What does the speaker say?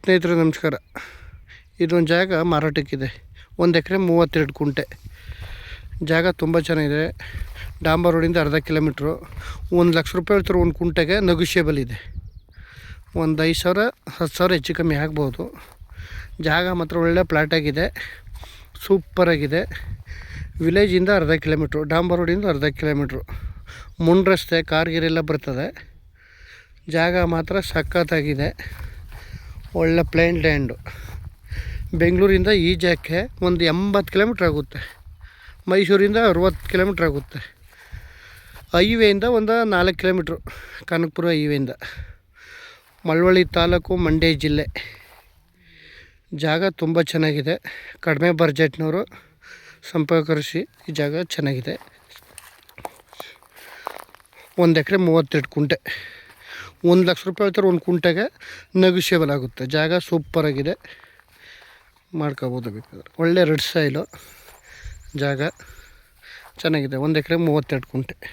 ಸ್ನೇಹಿತರೆ ನಮಸ್ಕಾರ. ಇದೊಂದು ಜಾಗ ಮಾರಾಟಕ್ಕಿದೆ. 1 ಎಕರೆ 32 ಕುಂಟೆ ಜಾಗ. ತುಂಬ ಚೆನ್ನಾಗಿದೆ. ಡಾಂಬರ್ ರೋಡಿಂದ ಅರ್ಧ ಕಿಲೋಮೀಟ್ರು. 1 ಲಕ್ಷ ರೂಪಾಯಿ ಹೇಳ್ತಾರೆ ಒಂದು ಕುಂಟೆಗೆ. ನೆಗೋಷಿಯೇಬಲ್ ಇದೆ. ಒಂದು 5,000 10,000 ಹೆಚ್ಚು ಕಮ್ಮಿ ಆಗ್ಬೋದು. ಜಾಗ ಮಾತ್ರ ಒಳ್ಳೆ ಪ್ಲಾಟಾಗಿದೆ, ಸೂಪರಾಗಿದೆ. ವಿಲೇಜಿಂದ ಅರ್ಧ ಕಿಲೋಮೀಟ್ರು, ಡಾಂಬರ್ ರೋಡಿಂದ ಅರ್ಧ ಕಿಲೋಮೀಟ್ರು. ಮುನ್ ರಸ್ತೆ, ಕಾರ್ಗಿರೆಲ್ಲ ಬರ್ತದೆ. ಜಾಗ ಮಾತ್ರ ಸಖತ್ತಾಗಿದೆ. ಒಳ್ಳೆ ಪ್ಲೇನ್ ಲ್ಯಾಂಡು. ಬೆಂಗಳೂರಿಂದ ಈ ಜಾಗಕ್ಕೆ ಒಂದು 80 ಕಿಲೋಮೀಟ್ರ್ ಆಗುತ್ತೆ. ಮೈಸೂರಿಂದ 60 ಕಿಲೋಮೀಟ್ರ್ ಆಗುತ್ತೆ. ಹೈವೇಯಿಂದ ಒಂದು 4 ಕಿಲೋಮೀಟ್ರು, ಕನಕಪುರ ಹೈವೇಯಿಂದ. ಮಳವಳ್ಳಿ ತಾಲೂಕು, ಮಂಡ್ಯ ಜಿಲ್ಲೆ. ಜಾಗ ತುಂಬ ಚೆನ್ನಾಗಿದೆ. ಕಡಿಮೆ ಬಡ್ಜೆಟ್ನವರು ಸಂಪರ್ಕಿಸಿ. ಈ ಜಾಗ ಚೆನ್ನಾಗಿದೆ. 1 ಎಕರೆ 32 ಕುಂಟೆ. 1 ಲಕ್ಷ ರೂಪಾಯಿ ಹೇಳ್ತಾರೆ ಒಂದು ಕುಂಟೆಗೆ. ನೆಗೋಷಿಯೇಬಲ್ ಆಗುತ್ತೆ. ಜಾಗ ಸೂಪರಾಗಿದೆ, ಮಾಡ್ಕೋಬೋದು ಬೇಕಾದ್ರೆ. ಒಳ್ಳೆ ರೆಡ್ ಸಾಯಿಲು ಜಾಗ ಚೆನ್ನಾಗಿದೆ. 1 ಎಕರೆ 32 ಕುಂಟೆ.